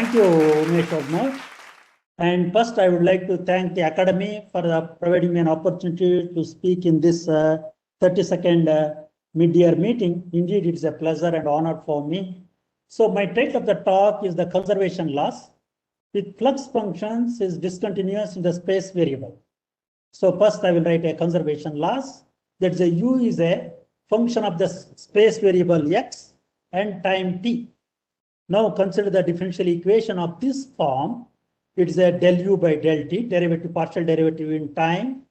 Thank you, Umesh. And first, I would like to thank the Academy for providing me an opportunity to speak in this 32nd mid-year meeting. Indeed, it's a pleasure and honor for me. So my title of the talk is the conservation loss with flux functions is discontinuous in the space variable. So first, I will write a conservation loss. That is, a u is a function of the space variable x and time t. Now consider the differential equation of this form. It's a del u by del t, derivative, partial derivative in time.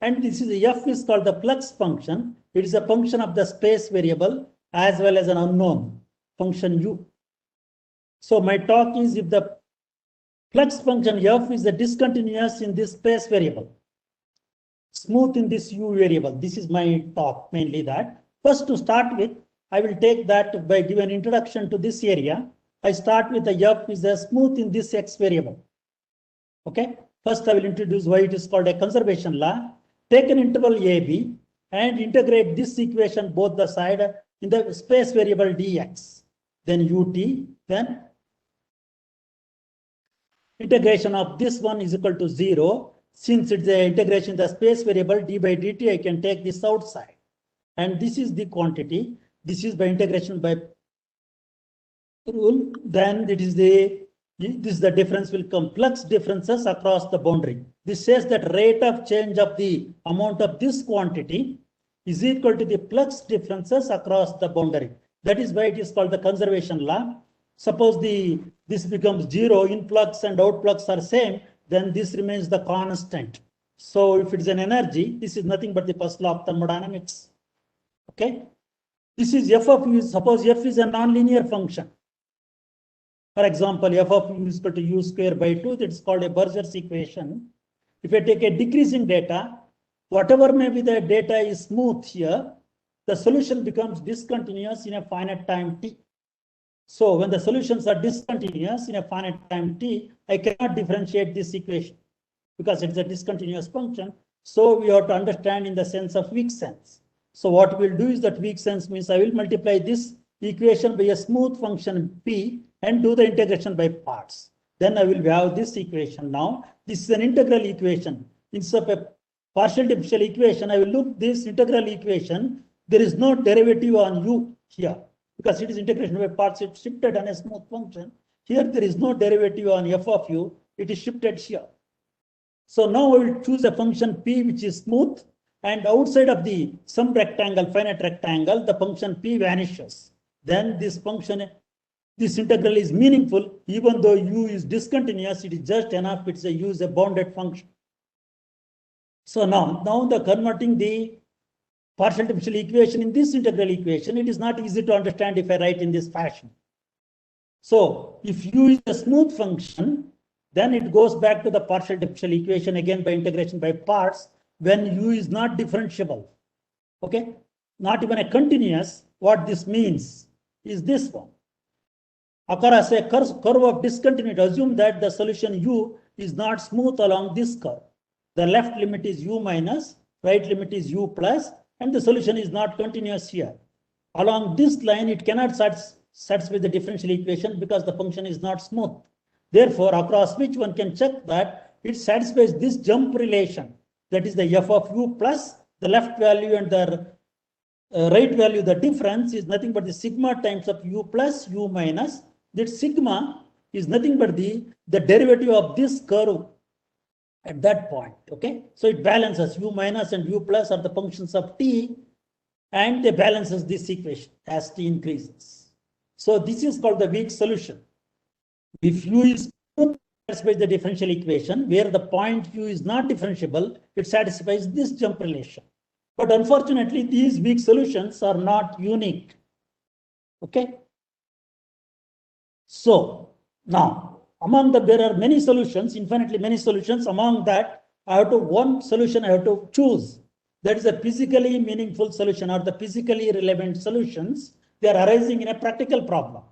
And this is f is called the flux function. It is a function of the space variable as well as an unknown function u. So my talk is if the flux function f is a discontinuous in this space variable, smooth in this u variable. This is my talk, mainly that. First, to start with, I will take that by giving an introduction to this area. I start with the f is a smooth in this x variable. Okay. First, I will introduce why it is called a conservation law. Take an interval AB and integrate this equation both the side in the space variable dx. Then ut, then integration of this one is equal to 0. Since it's the integration in the space variable d by dt, I can take this outside. And this is the quantity. This is by integration by rule. Then it is the difference will come flux differences across the boundary. This says that rate of change of the amount of this quantity is equal to the flux differences across the boundary. That is why it is called the conservation law. Suppose this becomes 0, influx and outflux are same, then this remains the constant. So if it is an energy, this is nothing but the first law of thermodynamics. Okay. This is f of u. Suppose f is a nonlinear function. For example, f of u is equal to u square by 2. That's called a Berger's equation. If I take a decreasing data, whatever may be the data is smooth here, the solution becomes discontinuous in a finite time t. So when the solutions are discontinuous in a finite time t, I cannot differentiate this equation because it's a discontinuous function. So we have to understand in the sense of weak sense. So what we'll do is that weak sense means I will multiply this equation by a smooth function p and do the integration by parts. Then I will have this equation. Now this is an integral equation. Instead of a partial differential equation, I will look this integral equation. There is no derivative on u here because it is integration by parts. It's shifted on a smooth function. Here there is no derivative on f of u. It is shifted here. So now I will choose a function p which is smooth, and outside of the some rectangle, finite rectangle, the function p vanishes. Then this function, this integral is meaningful, even though u is discontinuous. It is just enough. It's a u is a bounded function. So now the converting the partial differential equation in this integral equation, it is not easy to understand if I write in this fashion. So if u is a smooth function, then it goes back to the partial differential equation again by integration by parts when u is not differentiable. Okay, not even a continuous. What this means is this one. Across a curve of discontinuity, assume that the solution u is not smooth along this curve. The left limit is u minus, right limit is u plus, and the solution is not continuous here. Along this line, it cannot satisfy the differential equation because the function is not smooth. Therefore, across which one can check that it satisfies this jump relation. That is the f of u plus the left value and the right value. The difference is nothing but the sigma times of u plus u minus. That sigma is nothing but the derivative of this curve at that point. Okay, so it balances. U minus and u plus are the functions of t, and they balances this equation as t increases. So this is called the weak solution. If u is satisfies the differential equation, where the point u is not differentiable, it satisfies this jump relation. But unfortunately, these weak solutions are not unique. Okay. So now, there are many solutions, infinitely many solutions. Among that, one solution I have to choose. That is a physically meaningful solution or the physically relevant solutions. They are arising in a practical problem.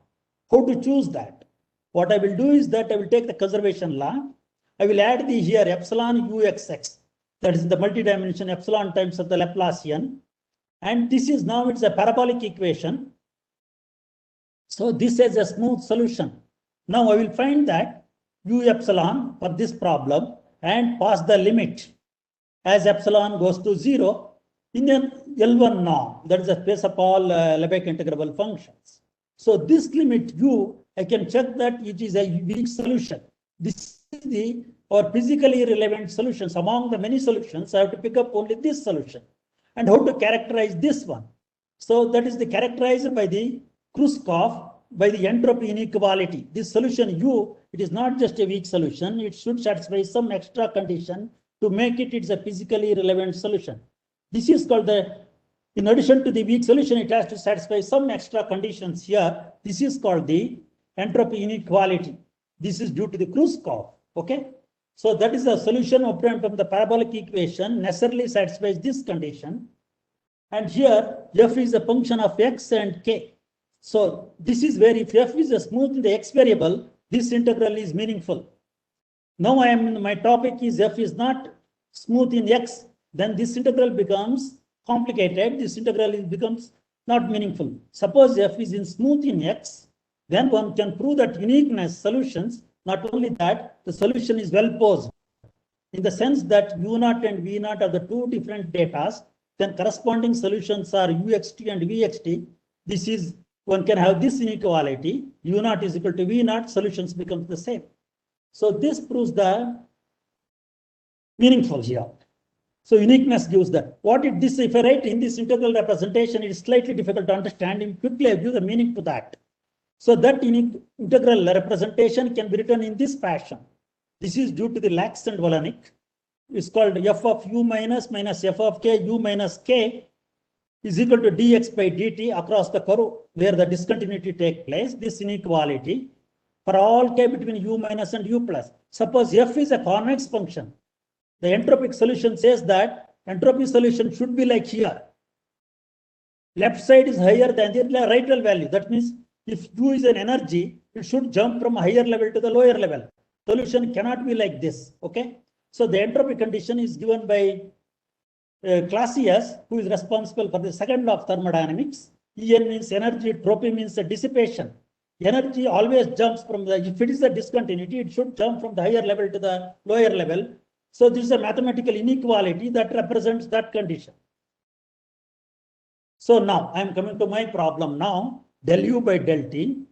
How to choose that? What I will do is that I will take the conservation law. I will add the here epsilon uxx. That is the multi-dimension epsilon times of the Laplacian. And this is now it's a parabolic equation. So this is a smooth solution. Now I will find that u epsilon for this problem and pass the limit as epsilon goes to 0 in an L1 norm, that is the space of all Lebesgue integrable functions. So this limit u, I can check that it is a weak solution. This is the or physically relevant solutions. Among the many solutions, I have to pick up only this solution. And how to characterize this one? So that is the characterized by the Kruskov, by the entropy inequality. This solution u, it is not just a weak solution, it should satisfy some extra condition to make it, it's a physically relevant solution. This is called the, in addition to the weak solution, it has to satisfy some extra conditions here. This is called the entropy inequality. This is due to the Kruskov, okay? So that is a solution obtained from the parabolic equation necessarily satisfies this condition. And here, f is a function of x and k. So this is where if f is a smooth in the x variable, this integral is meaningful. Now my topic is f is not smooth in x, then this integral becomes complicated. This integral becomes not meaningful. Suppose f is in smooth in x, then one can prove that uniqueness solutions. Not only that, the solution is well posed in the sense that u0 and v0 are the two different datas, then corresponding solutions are uxt and vxt. This is, one can have this inequality, u0 is equal to v0, solutions becomes the same. So this proves the meaningful here. So uniqueness gives that. What did this, if I write in this integral representation, it is slightly difficult to understand. And quickly I give the meaning to that. So that integral representation can be written in this fashion. This is due to the Lax and Volynic. It's called f of u minus f of k, u minus k is equal to dx by dt across the curve where the discontinuity takes place. This inequality for all k between u minus and u plus. Suppose f is a convex function. The entropic solution says that entropy solution should be like here. Left side is higher than the right value. That means if u is an energy, it should jump from a higher level to the lower level. Solution cannot be like this, okay? So the entropy condition is given by Clausius, who is responsible for the second law of thermodynamics. En means energy, tropy means the dissipation. Energy always jumps from the, if it is a discontinuity, it should jump from the higher level to the lower level. So this is a mathematical inequality that represents that condition. So now I am coming to my problem now. Del u by del t,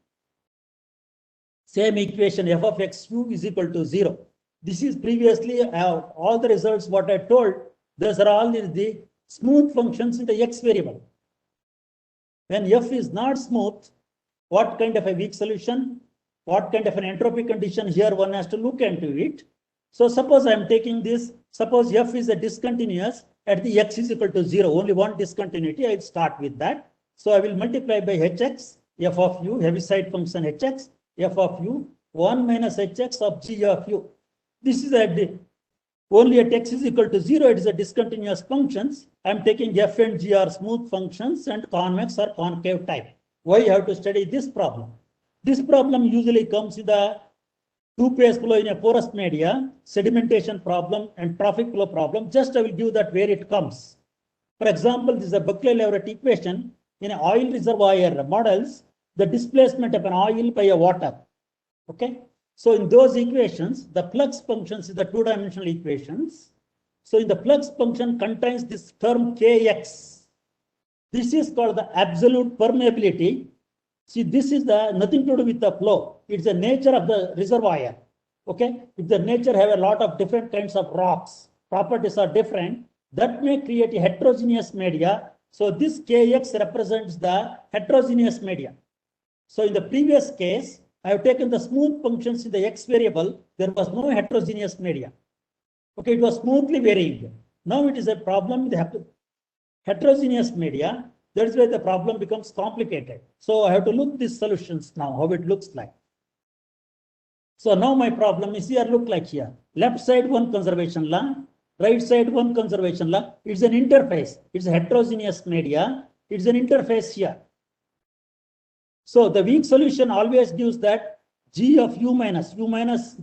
same equation f of x u is equal to 0. This is previously all the results what I told. Those are all the smooth functions in the x variable. When f is not smooth, what kind of a weak solution? What kind of an entropy condition? Here one has to look into it. So suppose I am taking this, suppose f is a discontinuous at the x is equal to 0, only one discontinuity, I will start with that. So I will multiply by hx, f of u, Heaviside function hx, f of u, 1 minus hx of g of u. This is only at x is equal to 0, it is a discontinuous functions. I am taking f and g are smooth functions and convex or concave type. Why you have to study this problem? This problem usually comes in the two-phase flow in a porous media, sedimentation problem and trophic flow problem. Just I will give that where it comes. For example, this is a Buckley-Leverett equation. In an oil reservoir models, the displacement of an oil by a water. Okay. So in those equations, the flux functions is the two-dimensional equations. So in the flux function contains this term kx. This is called the absolute permeability. See, this is the nothing to do with the flow. It's the nature of the reservoir. Okay. If the nature have a lot of different kinds of rocks, properties are different, that may create a heterogeneous media. So this kx represents the heterogeneous media. So in the previous case, I have taken the smooth functions in the x variable. There was no heterogeneous media. Okay, it was smoothly varying. Now it is a problem with the heterogeneous media. That is why the problem becomes complicated. So I have to look these solutions now, how it looks like. So now my problem is here, look like here. Left side one conservation law, right side one conservation law. It's an interface. It's a heterogeneous media. It's an interface here. So the weak solution always gives that g of u minus,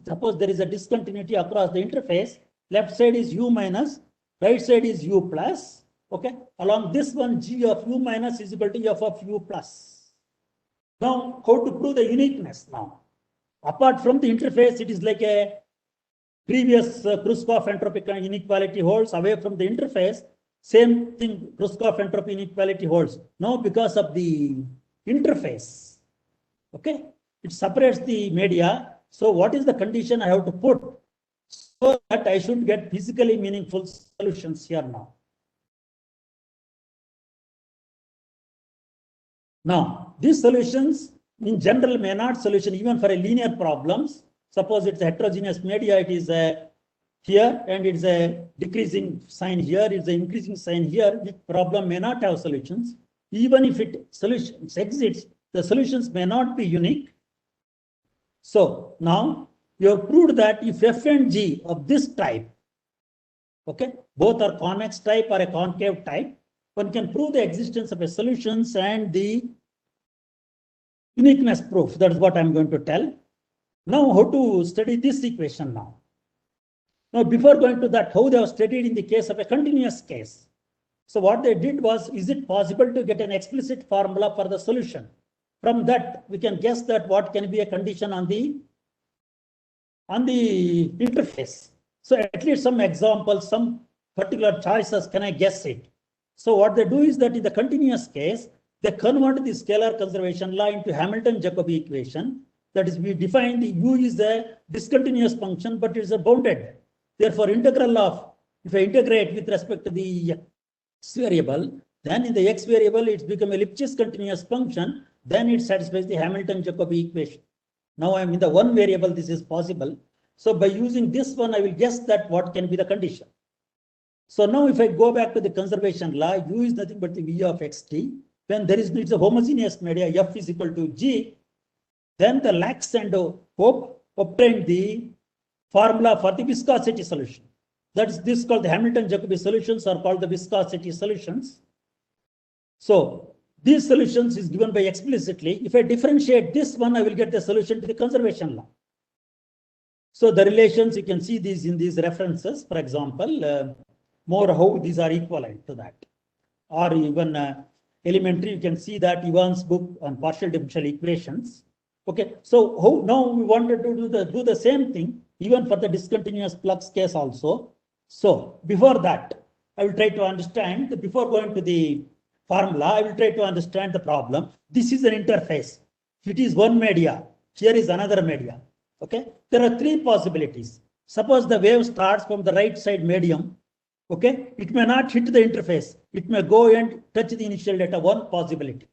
suppose there is a discontinuity across the interface. Left side is u minus, right side is u plus. Okay, along this one, g of u minus is equal to f of u plus. Now, how to prove the uniqueness now? Apart from the interface, it is like a previous Kruskov entropy inequality holds. Away from the interface, same thing, Kruskov entropy inequality holds. Now, because of the interface, okay, it separates the media. So what is the condition I have to put so that I should get physically meaningful solutions here now? Now, these solutions in general may not solution even for a linear problems. Suppose it's a heterogeneous media, it is a here and it's a decreasing sign here, it's an increasing sign here. The problem may not have solutions. Even if it solutions exists, the solutions may not be unique. So now you have proved that if f and g of this type, okay, both are convex type or a concave type, one can prove the existence of a solutions and the uniqueness proof. That's what I'm going to tell. Now, how to study this equation now? Now, before going to that, how they have studied in the case of a continuous case. So what they did was, is it possible to get an explicit formula for the solution? From that, we can guess that what can be a condition on the interface. So at least some examples, some particular choices, can I guess it? So what they do is that in the continuous case, they convert the scalar conservation law into Hamilton-Jacobi equation. That is, we define the u is a discontinuous function, but it is a bounded. Therefore, integral of, if I integrate with respect to the x variable, then in the x variable, it's become a Lipschitz continuous function, then it satisfies the Hamilton-Jacobi equation. Now I'm in the one variable, this is possible. So by using this one, I will guess that what can be the condition. So now if I go back to the conservation law, u is nothing but the v of xt. When there is, it's a homogeneous media, f is equal to g, then the Lax and Hope obtained the formula for the viscosity solution. That is this called the Hamilton-Jacobi solutions, or called the viscosity solutions. So these solutions is given by explicitly. If I differentiate this one, I will get the solution to the conservation law. So the relations, you can see these in these references, for example, more how these are equivalent to that. Or even elementary, you can see that Ivan's book on partial differential equations. Okay, so how now we wanted to do the same thing, even for the discontinuous flux case also. So before that, I will try to understand, before going to the formula, I will try to understand the problem. This is an interface. It is one media. Here is another media. Okay, there are three possibilities. Suppose the wave starts from the right side medium. Okay, it may not hit the interface. It may go and touch the initial data. One possibility.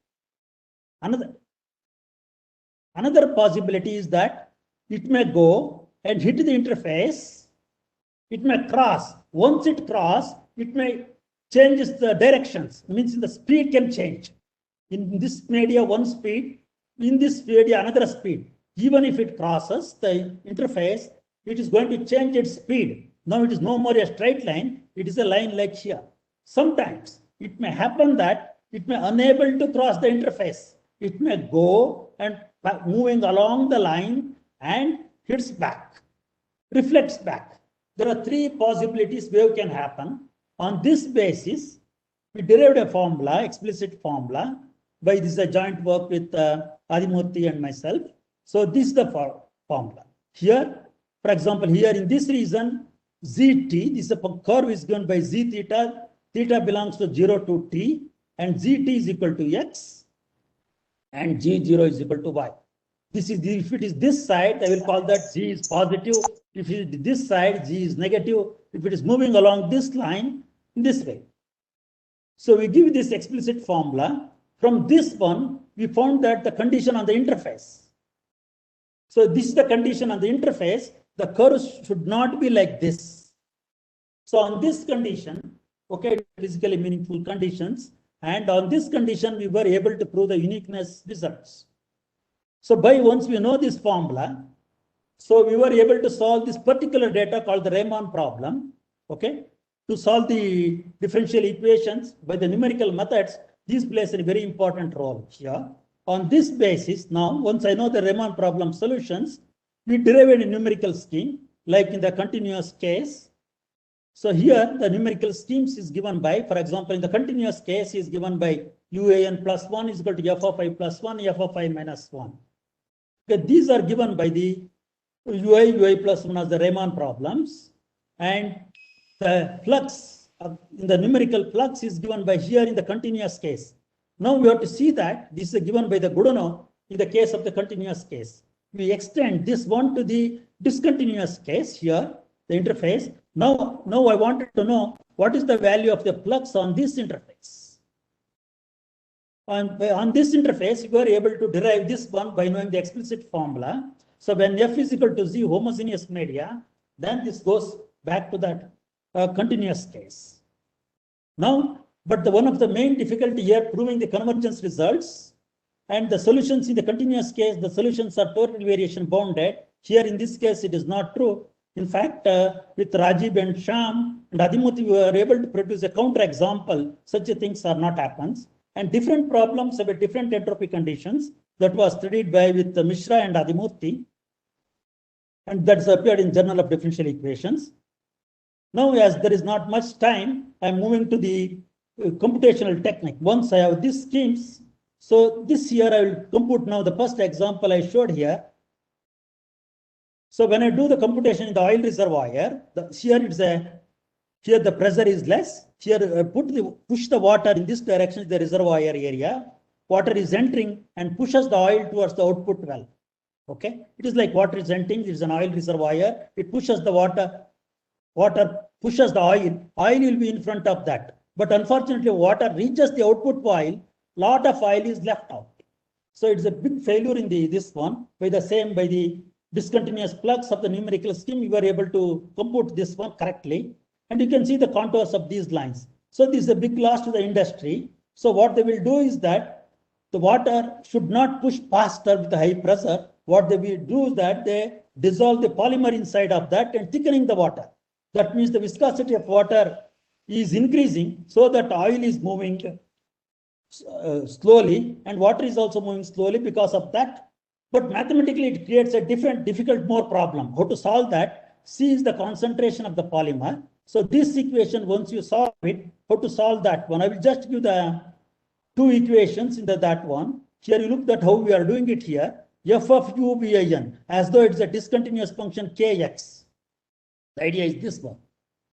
Another possibility is that it may go and hit the interface. It may cross. Once it crosses, it may change the directions. It means the speed can change. In this media, one speed. In this media, another speed. Even if it crosses the interface, it is going to change its speed. Now it is no more a straight line. It is a line like here. Sometimes it may happen that it may unable to cross the interface. It may go and moving along the line and hits back, reflects back. There are three possibilities wave can happen. On this basis, we derived a formula, explicit formula, by this joint work with Adimurthy and myself. So this is the formula. Here, for example, here in this region, zt, this is a curve is given by z theta. Theta belongs to 0 to t, and zt is equal to x, and g0 is equal to y. This is, if it is this side, I will call that g is positive. If it is this side, g is negative. If it is moving along this line, in this way. So we give this explicit formula. From this one, we found that the condition on the interface. So this is the condition on the interface. The curve should not be like this. So on this condition, okay, physically meaningful conditions, and on this condition, we were able to prove the uniqueness results. So by once we know this formula, so we were able to solve this particular data called the Riemann problem. Okay, to solve the differential equations by the numerical methods, these plays a very important role here. On this basis, now once I know the Riemann problem solutions, we derive a numerical scheme like in the continuous case. So here the numerical schemes is given by, for example, in the continuous case is given by uan plus 1 is equal to f of I plus 1, f of I minus 1. Okay, these are given by the ui plus 1 as the Riemann problems, and the flux in the numerical flux is given by here in the continuous case. Now we have to see that this is given by the Godunov in the case of the continuous case. We extend this one to the discontinuous case here, the interface. Now I wanted to know what is the value of the flux on this interface. On this interface, you are able to derive this one by knowing the explicit formula. So when F is equal to Z homogeneous media, then this goes back to that continuous case. Now, but one of the main difficulty here proving the convergence results and the solutions in the continuous case, the solutions are total variation bounded. Here in this case, it is not true. In fact, with Rajiv and Sham and Adimurthy, we were able to produce a counter example. Such things are not happens. And different problems have different entropy conditions that was studied by with Mishra and Adimurthy. And that's appeared in Journal of Differential Equations. Now, as there is not much time, I'm moving to the computational technique. Once I have these schemes, so this here I will compute now the first example I showed here. So when I do the computation in the oil reservoir, here the pressure is less. Here push the water in this direction, the reservoir area. Water is entering and pushes the oil towards the output well. Okay, it is like water is entering. It is an oil reservoir. It pushes the water. Water pushes the oil. Oil will be in front of that. But unfortunately, water reaches the output oil. Lot of oil is left out. So it's a big failure in this one. By the discontinuous flux of the numerical scheme, we were able to compute this one correctly. And you can see the contours of these lines. So this is a big loss to the industry. So what they will do is that the water should not push faster with the high pressure. What they will do is that they dissolve the polymer inside of that and thickening the water. That means the viscosity of water is increasing so that oil is moving slowly and water is also moving slowly because of that. But mathematically, it creates a different, difficult, more problem. How to solve that? C is the concentration of the polymer. So this equation, once you solve it, how to solve that one? I will just give the two equations in that one. Here you look at how we are doing it here. F of u bin, as though it's a discontinuous function kx. The idea is this one.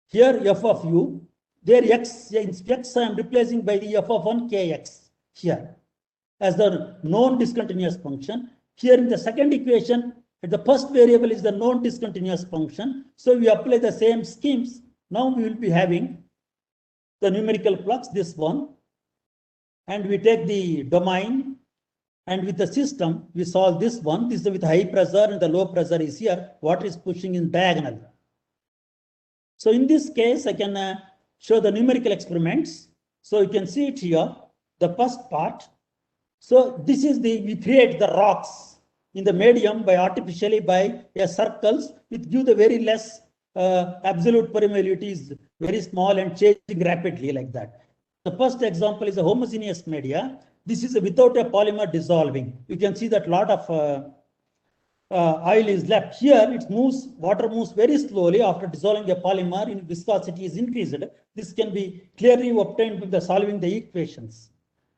Here f of u, there x I am replacing by the f of 1 kx here as the known discontinuous function. Here in the second equation, the first variable is the known discontinuous function. So we apply the same schemes. Now we will be having the numerical flux, this one, and we take the domain, and with the system, we solve this one. This is with high pressure and the low pressure is here. Water is pushing in diagonal. So in this case, I can show the numerical experiments. So you can see it here, the first part. So this is we create the rocks in the medium by artificially by circles, which give the very less absolute permeability is very small and changing rapidly like that. The first example is a homogeneous media. This is without a polymer dissolving. You can see that lot of oil is left here. It moves, water moves very slowly after dissolving a polymer. In viscosity is increased. This can be clearly obtained with the solving the equations.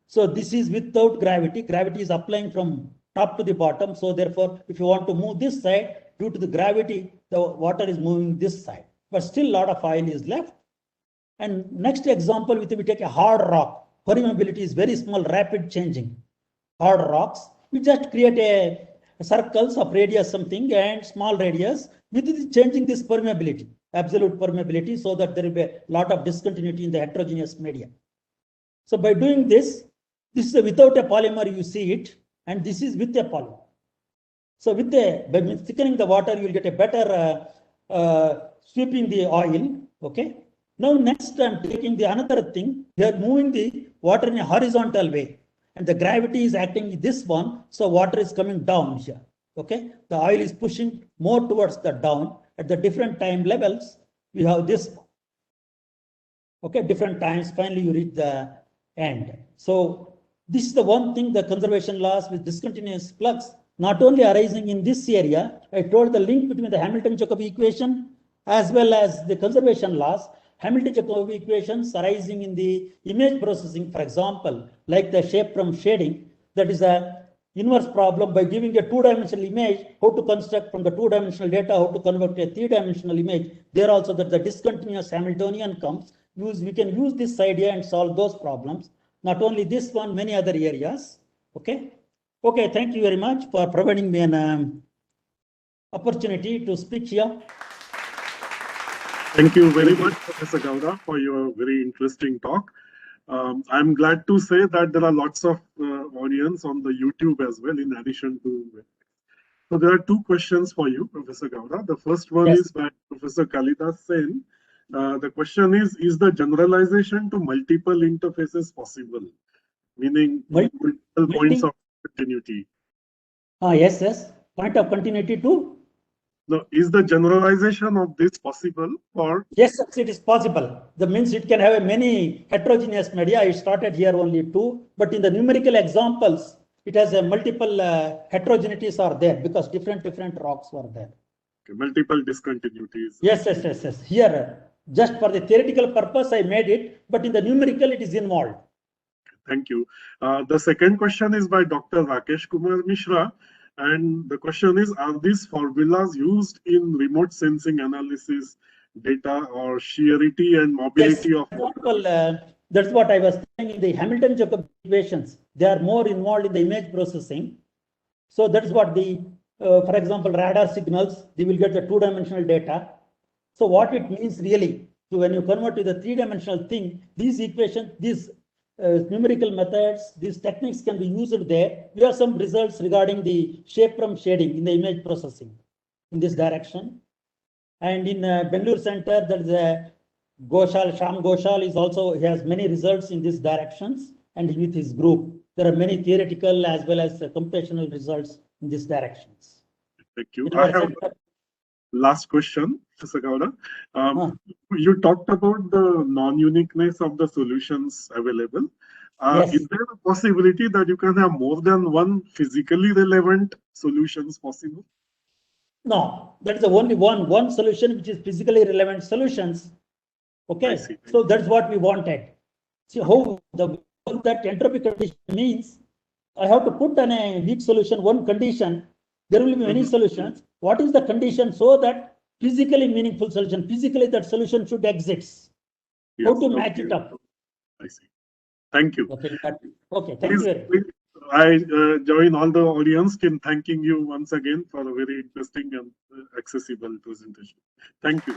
So this is without gravity. Gravity is applying from top to the bottom. So therefore, if you want to move this side, due to the gravity, the water is moving this side. But still a lot of oil is left. And next example, we take a hard rock. Permeability is very small, rapid changing. Hard rocks. We just create a circles of radius something and small radius with changing this permeability, absolute permeability, so that there will be a lot of discontinuity in the heterogeneous media. So by doing this, this is without a polymer, you see it, and this is with a polymer. So by thickening the water, you will get a better sweeping the oil. Okay. Now next, I'm taking the another thing. We are moving the water in a horizontal way, and the gravity is acting this one, so water is coming down here. Okay, the oil is pushing more towards the down at the different time levels. We have this. Okay, different times. Finally, you reach the end. So this is the one thing, the conservation laws with discontinuous flux, not only arising in this area. I told the link between the Hamilton-Jacobi equation as well as the conservation laws. Hamilton-Jacobi equations arising in the image processing, for example, like the shape from shading, that is inverse problem by giving a two-dimensional image, how to construct from the two-dimensional data, how to convert to a three-dimensional image. There also that the discontinuous Hamiltonian comes. We can use this idea and solve those problems. Not only this one, many other areas. Okay. Okay. Thank you very much for providing me an opportunity to speak here. Thank you very much, Professor Gowda, for your very interesting talk. I'm glad to say that there are lots of audience on the YouTube as well, in addition to. So there are two questions for you, Professor Gowda. The first one is by Professor Kalidas Sen. The question is the generalization to multiple interfaces possible? Meaning multiple points of continuity. Yes. Point of continuity to? No, is the generalization of this possible for? Yes, it is possible. That means it can have many heterogeneous media. I started here only two, but in the numerical examples, it has a multiple heterogeneities are there because different rocks were there. Okay, multiple discontinuities. Yes. Here, just for the theoretical purpose, I made it, but in the numerical, it is involved. Thank you. The second question is by Dr. Rakesh Kumar Mishra. And the question is, are these formulas used in remote sensing analysis data or shearity and mobility of? That's what I was saying in the Hamilton-Jacob equations. They are more involved in the image processing. So that's what for example, radar signals, they will get the two-dimensional data. So what it means really, so when you convert to the three-dimensional thing, these equations, these numerical methods, these techniques can be used there. We have some results regarding the shape from shading in the image processing in this direction. And in Bangalore Center, there is a Sham Ghoshal is also, he has many results in these directions, and with his group, there are many theoretical as well as computational results in these directions. Thank you. I have last question, Professor Gowda. You talked about the non-uniqueness of the solutions available. Yes. Is there a possibility that you can have more than one physically relevant solutions possible? No, that is the only one solution which is physically relevant solutions. Okay, so that's what we wanted. See how that entropy condition means. I have to put on a weak solution one condition. There will be many solutions. What is the condition so that physically meaningful solution? Physically, that solution should exist. Yes, how to match it up? I see. Thank you. Okay. Thank you. Please, I join all the audience in thanking you once again for a very interesting and accessible presentation. Thank you.